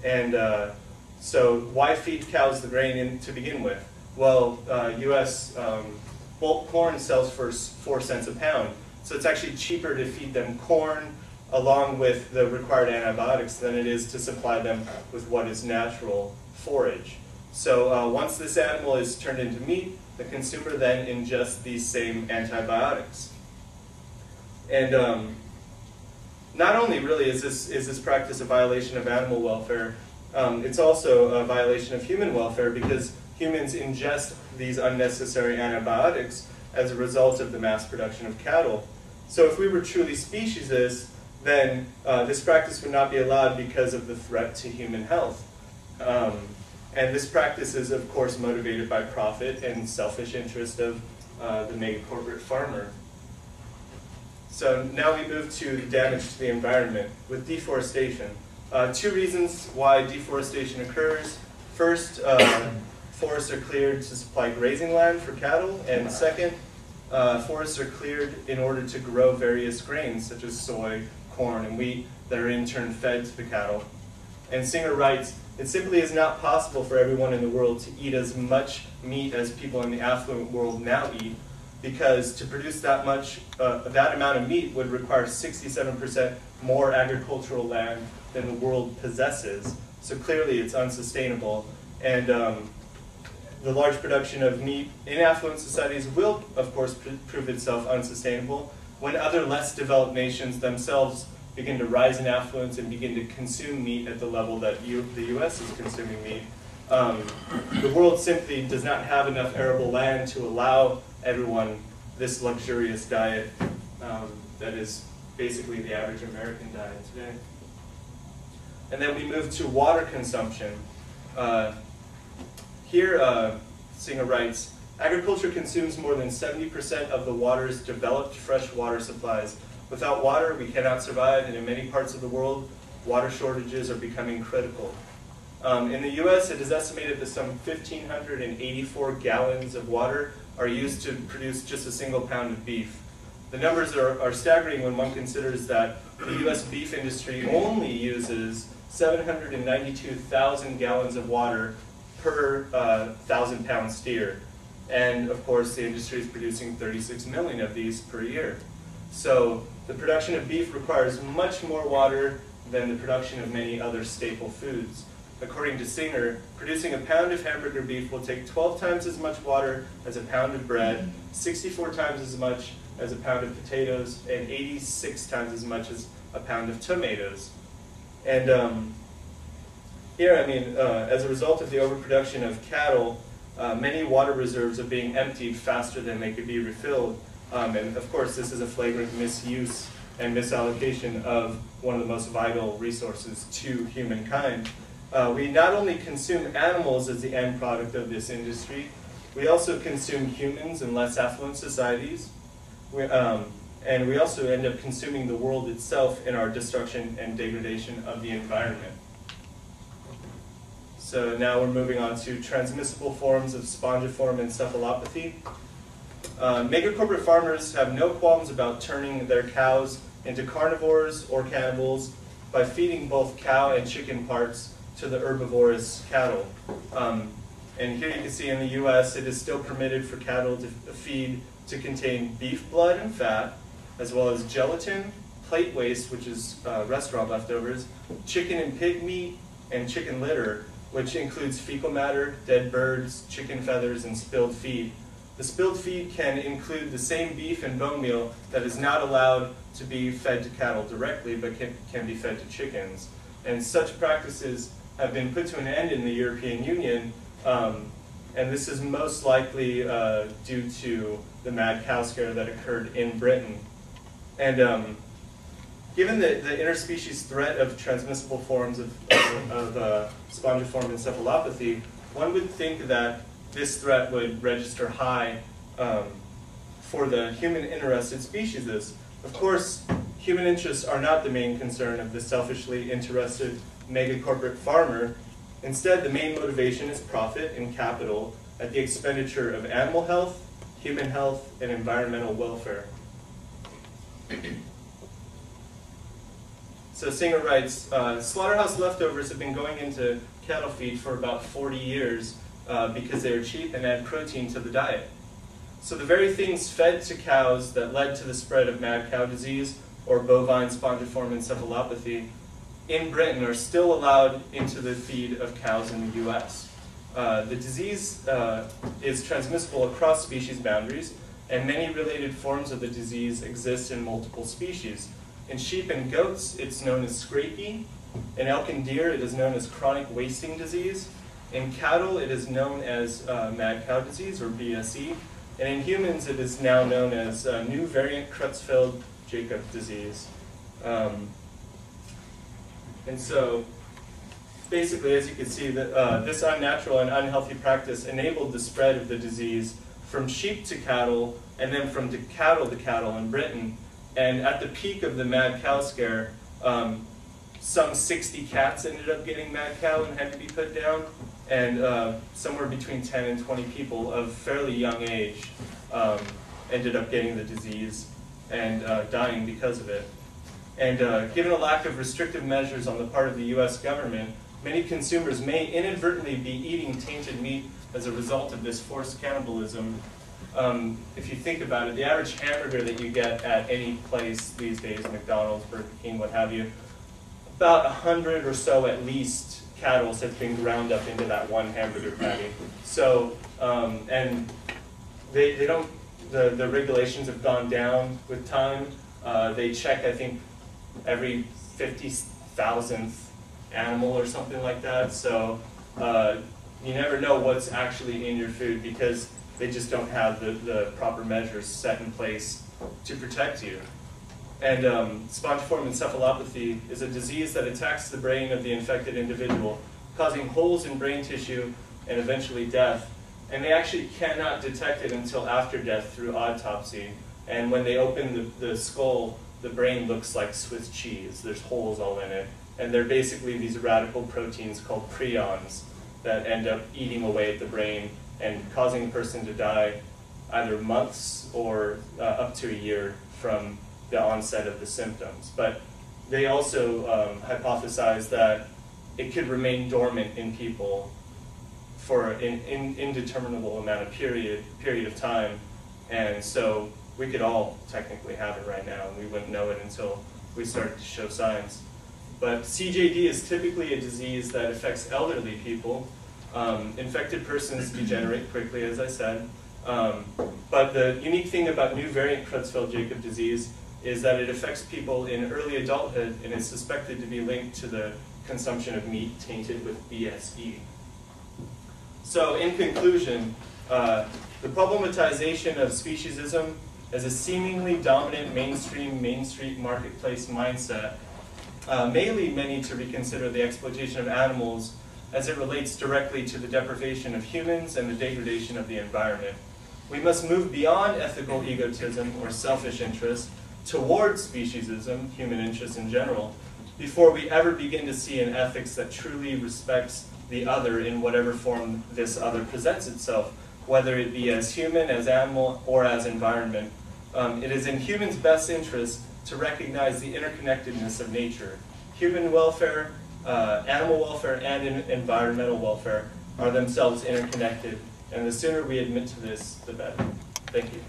And so why feed cows the grain to begin with? Well, U.S. bulk corn sells for 4 cents a pound. So it's actually cheaper to feed them corn along with the required antibiotics than it is to supply them with what is natural forage. So once this animal is turned into meat, the consumer then ingests these same antibiotics. And not only really is this practice a violation of animal welfare, it's also a violation of human welfare because humans ingest these unnecessary antibiotics as a result of the mass production of cattle. So if we were truly speciesist, then this practice would not be allowed because of the threat to human health. And this practice is, of course, motivated by profit and selfish interest of the mega corporate farmer. So now we move to the damage to the environment with deforestation. 2 reasons why deforestation occurs. First, forests are cleared to supply grazing land for cattle, and second, forests are cleared in order to grow various grains such as soy, corn, and wheat that are in turn fed to the cattle. And Singer writes, "It simply is not possible for everyone in the world to eat as much meat as people in the affluent world now eat, because to produce that amount of meat would require 67% more agricultural land than the world possesses. So clearly it's unsustainable. And the large production of meat in affluent societies will, of course, prove itself unsustainable when other less developed nations themselves begin to rise in affluence and begin to consume meat at the level that the U.S. is consuming meat. The world simply does not have enough arable land to allow everyone this luxurious diet that is basically the average American diet today." And then we move to water consumption. Here, Singer writes, "Agriculture consumes more than 70% of the water's developed fresh water supplies. Without water, we cannot survive, and in many parts of the world, water shortages are becoming critical." In the U.S., it is estimated that some 1,584 gallons of water are used to produce just a single pound of beef. The numbers are staggering when one considers that the U.S. beef industry only uses 792,000 gallons of water per 1,000-pound steer. And of course, the industry is producing 36 million of these per year. So the production of beef requires much more water than the production of many other staple foods. According to Singer, producing a pound of hamburger beef will take 12 times as much water as a pound of bread, 64 times as much as a pound of potatoes, and 86 times as much as a pound of tomatoes. And here, I mean, as a result of the overproduction of cattle, many water reserves are being emptied faster than they could be refilled. And of course, this is a flagrant misuse and misallocation of one of the most vital resources to humankind. We not only consume animals as the end product of this industry, we also consume humans in less affluent societies. And we also end up consuming the world itself in our destruction and degradation of the environment. So now we're moving on to transmissible forms of spongiform encephalopathy. Mega corporate farmers have no qualms about turning their cows into carnivores or cannibals by feeding both cow and chicken parts to the herbivorous cattle. And here you can see in the US, it is still permitted for cattle to feed to contain beef blood and fat, as well as gelatin, plate waste, which is restaurant leftovers, chicken and pig meat, and chicken litter, which includes fecal matter, dead birds, chicken feathers, and spilled feed. The spilled feed can include the same beef and bone meal that is not allowed to be fed to cattle directly, but can be fed to chickens. And such practices have been put to an end in the European Union, and this is most likely due to the mad cow scare that occurred in Britain. And given the interspecies threat of transmissible forms of spongiform encephalopathy, one would think that this threat would register high for the human-interested speciesists. Of course, human interests are not the main concern of the selfishly interested mega-corporate farmer. Instead, the main motivation is profit and capital at the expenditure of animal health, human health, and environmental welfare. So Singer writes, slaughterhouse leftovers have been going into cattle feed for about 40 years because they are cheap and add protein to the diet. So the very things fed to cows that led to the spread of mad cow disease or bovine spongiform encephalopathy in Britain are still allowed into the feed of cows in the US. The disease is transmissible across species boundaries, and many related forms of the disease exist in multiple species. In sheep and goats, it's known as scrapie. In elk and deer, it is known as chronic wasting disease. In cattle, it is known as mad cow disease, or BSE. And in humans, it is now known as new variant Creutzfeldt-Jakob disease. And so, basically, as you can see, this unnatural and unhealthy practice enabled the spread of the disease from sheep to cattle, and then from cattle to cattle in Britain. And at the peak of the mad cow scare, some 60 cats ended up getting mad cow and had to be put down, and somewhere between 10 and 20 people of fairly young age ended up getting the disease and dying because of it. And given a lack of restrictive measures on the part of the US government, many consumers may inadvertently be eating tainted meat as a result of this forced cannibalism. If you think about it, the average hamburger that you get at any place these days, McDonald's, Burger King, what have you, about 100 or so at least cattle have been ground up into that one hamburger patty. So, and they don't, the regulations have gone down with time. They check, I think, every 50,000th animal or something like that. So you never know what's actually in your food because they just don't have the proper measures set in place to protect you. And spongiform encephalopathy is a disease that attacks the brain of the infected individual, causing holes in brain tissue and eventually death. And they actually cannot detect it until after death through autopsy. And when they open the skull, the brain looks like Swiss cheese. There's holes all in it. And they're basically these radical proteins called prions that end up eating away at the brain and causing a person to die either months or up to a year from the onset of the symptoms. But they also hypothesize that it could remain dormant in people for an indeterminable amount of period of time. And so we could all technically have it right now, and we wouldn't know it until we started to show signs. But CJD is typically a disease that affects elderly people. Infected persons degenerate quickly, as I said. But the unique thing about new variant Creutzfeldt-Jakob disease is that it affects people in early adulthood and is suspected to be linked to the consumption of meat tainted with BSE. So in conclusion, the problematization of speciesism as a seemingly dominant mainstream Main Street marketplace mindset may lead many to reconsider the exploitation of animals as it relates directly to the deprivation of humans and the degradation of the environment. We must move beyond ethical egotism or selfish interest towards speciesism, human interest in general, before we ever begin to see an ethics that truly respects the other in whatever form this other presents itself, whether it be as human, as animal, or as environment. It is in humans' best interest to recognize the interconnectedness of nature. Human welfare, animal welfare, and environmental welfare are themselves interconnected, and the sooner we admit to this, the better. Thank you.